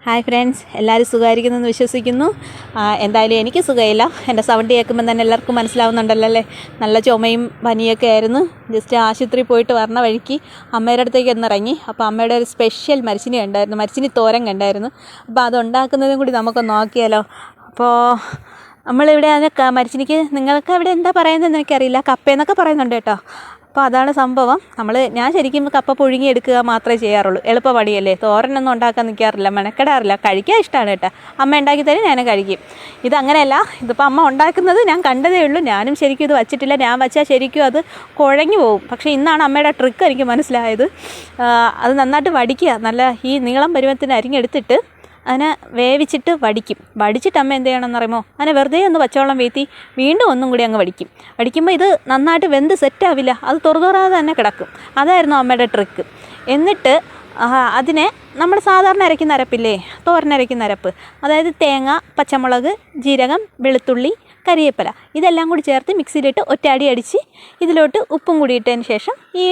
Hi friends, എല്ലാവരും സുഖമായിരിക്കുന്നെന്ന് വിശ്വസിക്കുന്നു. എന്തായാലും എനിക്ക് സുഖമില്ല. എൻ്റെ സൗണ്ട് കേൾക്കുമ്പോൾ തന്നെ എല്ലാവർക്കും മനസ്സിലാവുന്നുണ്ടല്ലോ അല്ലേ. നല്ല ചുമയും പനിയൊക്കെ ആയിരുന്നു. ജസ്റ്റ് ആശുപത്രി പോയിട്ട് വരണ വഴിക്ക് അമ്മയുടെ അടുത്തേക്ക് ഒന്നിറങ്ങി. അപ്പോൾ അമ്മയുടെ ഒരു സ്പെഷ്യൽ മരിച്ചിനി ഉണ്ടായിരുന്നു, മരിച്ചിനി തോരൻ കണ്ടായിരുന്നു. അപ്പോൾ അതുണ്ടാക്കുന്നതും കൂടി നമുക്ക് നോക്കിയാലോ. അപ്പോൾ നമ്മളിവിടെ അതിന് മരിച്ചിനിക്ക് നിങ്ങൾക്ക് അവിടെ എന്താ പറയുന്നതെന്ന് എനിക്കറിയില്ല, കപ്പയെന്നൊക്കെ പറയുന്നുണ്ട് കേട്ടോ. അപ്പോൾ അതാണ് സംഭവം. ഞാൻ ശരിക്കും കപ്പ പുഴുങ്ങി എടുക്കുക മാത്രമേ ചെയ്യാറുള്ളൂ. എളുപ്പ പണിയല്ലേ, തോരനൊന്നും ഉണ്ടാക്കാൻ നിൽക്കാറില്ല, മെനക്കെടാറില്ല. കഴിക്കാൻ ഇഷ്ടമാണ് കേട്ടോ. അമ്മ ഉണ്ടാക്കി തരും, ഞാൻ കഴിക്കും. ഇതങ്ങനെയല്ല, ഇതിപ്പോൾ അമ്മ ഉണ്ടാക്കുന്നത് ഞാൻ കണ്ടതേ ഉള്ളൂ. ഞാനും ശരിക്കും ഇത് വച്ചിട്ടില്ല. ഞാൻ വച്ചാൽ ശരിക്കും അത് കുഴഞ്ഞു പോകും. പക്ഷേ ഇന്നാണ് അമ്മയുടെ ട്രിക്ക് എനിക്ക് മനസ്സിലായത്. അത് നന്നായിട്ട് വടിക്കുക, നല്ല ഈ നീളം പരുവത്തിന് അരിഞ്ഞെടുത്തിട്ട് അതിനെ വേവിച്ചിട്ട് വടിച്ചിട്ട് അമ്മ എന്ത് ചെയ്യണമെന്ന് അറിയുമോ, അതിനെ വെറുതെ ഒന്ന് പച്ചവെള്ളം വീഴ്ത്തി വീണ്ടും ഒന്നും കൂടി അങ്ങ് വടിക്കുമ്പോൾ ഇത് നന്നായിട്ട് വെന്ത് സെറ്റാവില്ല, അത് തുറതുറാതെ തന്നെ കിടക്കും. അതായിരുന്നു അമ്മയുടെ ട്രിക്ക്. എന്നിട്ട് അതിനെ നമ്മൾ സാധാരണ അരയ്ക്കുന്ന അരപ്പില്ലേ, തോരനരയ്ക്കുന്ന അരപ്പ്, അതായത് തേങ്ങ, പച്ചമുളക്, ജീരകം, വെളുത്തുള്ളി, കരിവേപ്പില ഇതെല്ലാം കൂടി ചേർത്ത് മിക്സിയിലിട്ട് ഒറ്റയടി അടിച്ച് ഇതിലോട്ട് ഉപ്പും കൂടി ഇട്ടതിന് ശേഷം ഈ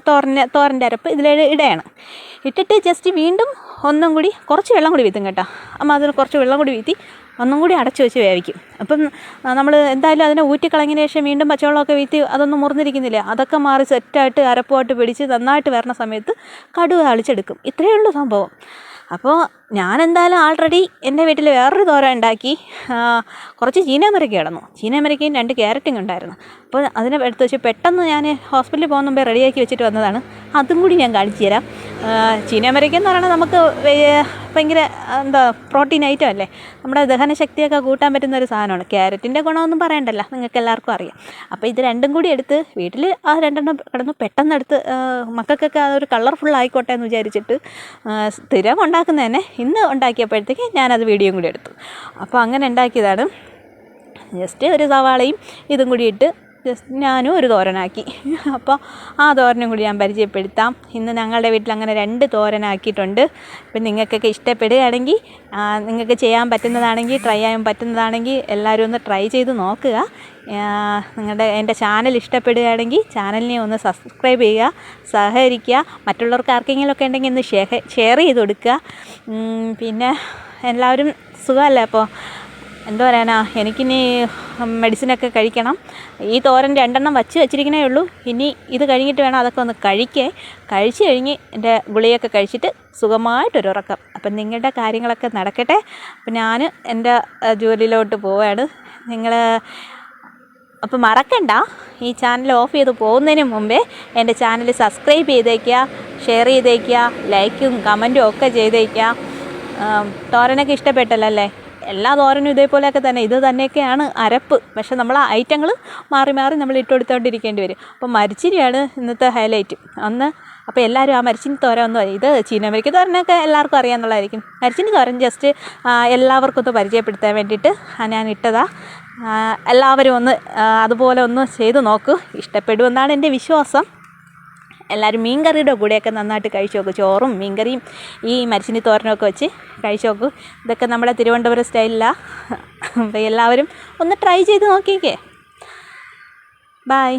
തോരൻ്റെ അരപ്പ് ഇടയാണ്. ഇട്ടിട്ട് ജസ്റ്റ് വീണ്ടും ഒന്നും കൂടി കുറച്ച് വെള്ളം കൂടി വീത്തും കേട്ടോ. അമ്മ അതിന് കുറച്ച് വെള്ളം കൂടി വീത്തി ഒന്നും കൂടി അടച്ചു വെച്ച് വേവിക്കും. അപ്പം നമ്മൾ എന്തായാലും അതിനെ ഊറ്റിക്കളഞ്ഞതിന് ശേഷം വീണ്ടും പച്ചവെള്ളമൊക്കെ വീത്തി അതൊന്നും മുറിഞ്ഞിരിക്കുന്നില്ല, അതൊക്കെ മാറി സെറ്റായിട്ട് അരപ്പുമായിട്ട് പിടിച്ച് നന്നായിട്ട് വരുന്ന സമയത്ത് കടുക് താളിച്ചെടുക്കും. ഇത്രയേ ഉള്ളൂ സംഭവം. അപ്പോൾ ഞാനെന്തായാലും ആൾറെഡി എൻ്റെ വീട്ടിൽ വേറൊരു തോരൻ ഉണ്ടാക്കി. കുറച്ച് ചീനമരയ്ക്ക കിടന്നു, ചീനമരയ്ക്കയും 2 ക്യാരറ്റും ഉണ്ടായിരുന്നു. അപ്പോൾ അതിനെ എടുത്ത് വെച്ച് പെട്ടെന്ന് ഞാൻ ഹോസ്പിറ്റലിൽ പോകുന്ന മുമ്പേ റെഡിയാക്കി വെച്ചിട്ട് വന്നതാണ്. അതും കൂടി ഞാൻ കാണിച്ചു തരാം. ചീനമരയ്ക്ക എന്ന് പറയുന്നത് നമുക്ക് ഭയങ്കര പ്രോട്ടീൻ ഐറ്റം അല്ലേ, നമ്മുടെ ദഹനശക്തിയൊക്കെ കൂട്ടാൻ പറ്റുന്ന ഒരു സാധനമാണ്. ക്യാരറ്റിൻ്റെ ഗുണമൊന്നും പറയണ്ടല്ലോ, നിങ്ങൾക്ക് എല്ലാവർക്കും അറിയാം. അപ്പോൾ ഇത് രണ്ടും കൂടി എടുത്ത് വീട്ടിൽ ആ 2 കിടന്നു പെട്ടെന്നെടുത്ത് മക്കൾക്കൊക്കെ അതൊരു കളർഫുൾ ആയിക്കോട്ടെ എന്ന് വിചാരിച്ചിട്ട് സ്ഥിരം ഉണ്ടാക്കുന്നതന്നെ ഇന്ന് ഉണ്ടാക്കിയപ്പോഴത്തേക്ക് ഞാനത് വീഡിയോയും കൂടി എടുത്തു. അപ്പോൾ അങ്ങനെ ഉണ്ടാക്കിയതാണ്. ജസ്റ്റ് ഒരു സവാളയും ഇതും കൂടി ഇട്ട് ഞാനും ഒരു തോരനാക്കി. അപ്പോൾ ആ തോരനും കൂടി ഞാൻ പരിചയപ്പെടുത്താം. ഇന്ന് ഞങ്ങളുടെ വീട്ടിൽ അങ്ങനെ 2 തോരനാക്കിയിട്ടുണ്ട്. അപ്പം നിങ്ങൾക്കൊക്കെ ഇഷ്ടപ്പെടുകയാണെങ്കിൽ, നിങ്ങൾക്ക് ചെയ്യാൻ പറ്റുന്നതാണെങ്കിൽ, ട്രൈ ചെയ്യാൻ പറ്റുന്നതാണെങ്കിൽ എല്ലാവരും ഒന്ന് ട്രൈ ചെയ്ത് നോക്കുക. എൻ്റെ ചാനൽ ഇഷ്ടപ്പെടുകയാണെങ്കിൽ ചാനലിനെ ഒന്ന് സബ്സ്ക്രൈബ് ചെയ്യുക, സഹകരിക്കുക. മറ്റുള്ളവർക്ക് ആർക്കെങ്കിലുമൊക്കെ ഉണ്ടെങ്കിൽ ഒന്ന് ഷെയർ ചെയ്ത് കൊടുക്കുക. പിന്നെ എല്ലാവരും സുഖമല്ലേ? അപ്പോൾ എന്താ പറയാനാ, എനിക്കിനി മെഡിസിനൊക്കെ കഴിക്കണം. ഈ തോരൻ 2 വെച്ചിരിക്കണേ ഉള്ളൂ. ഇനി ഇത് കഴിഞ്ഞിട്ട് വേണം അതൊക്കെ ഒന്ന് കഴിച്ച് കഴിഞ്ഞ് എൻ്റെ ഗുളികയൊക്കെ കഴിച്ചിട്ട് സുഖമായിട്ടൊരു ഉറക്കം. അപ്പം നിങ്ങളുടെ കാര്യങ്ങളൊക്കെ നടക്കട്ടെ. അപ്പം ഞാൻ എൻ്റെ ജോലിയിലോട്ട് പോവുകയാണ്. അപ്പോൾ മറക്കണ്ട, ഈ ചാനൽ ഓഫ് ചെയ്ത് പോകുന്നതിന് മുമ്പേ എൻ്റെ ചാനൽ സബ്സ്ക്രൈബ് ചെയ്തേക്കുക, ഷെയർ ചെയ്തേക്കുക, ലൈക്കും കമൻറ്റും ഒക്കെ ചെയ്തേക്കുക. തോരനൊക്കെ ഇഷ്ടപ്പെട്ടല്ലോ അല്ലേ? എല്ലാ തോരനും ഇതേപോലെയൊക്കെ തന്നെ, ഇത് തന്നെയൊക്കെയാണ് അരപ്പ്. പക്ഷെ നമ്മൾ ആ ഐറ്റങ്ങൾ മാറി നമ്മൾ ഇട്ടുകൊടുത്തോണ്ടിരിക്കേണ്ടി വരും. അപ്പോൾ മരിച്ചിനിയാണ് ഇന്നത്തെ ഹൈലൈറ്റ്. അപ്പോൾ എല്ലാവരും ആ മരിച്ചിനി തോരൻ ഇത് ചീനമരയ്ക്ക് തോരനൊക്കെ എല്ലാവർക്കും അറിയാമെന്നുള്ളതായിരിക്കും. മരിച്ചിനി തോരൻ ജസ്റ്റ് എല്ലാവർക്കും ഒന്ന് പരിചയപ്പെടുത്താൻ വേണ്ടിയിട്ട് ഞാൻ ഇട്ടതാണ്. എല്ലാവരും അതുപോലെ ഒന്ന് ചെയ്ത് നോക്കൂ, ഇഷ്ടപ്പെടുമെന്നാണ് എൻ്റെ വിശ്വാസം. എല്ലാവരും മീൻകറിയുടെ കൂടെയൊക്കെ നന്നായിട്ട് കഴിച്ചു നോക്കും. ചോറും മീൻകറിയും ഈ മരിച്ചിനി തോരനൊക്കെ വെച്ച് കഴിച്ചു നോക്കൂ. ഇതൊക്കെ നമ്മുടെ തിരുവനന്തപുരം സ്റ്റൈലിലാണ്. അപ്പോൾ എല്ലാവരും ഒന്ന് ട്രൈ ചെയ്ത് നോക്കിക്കേ. ബൈ.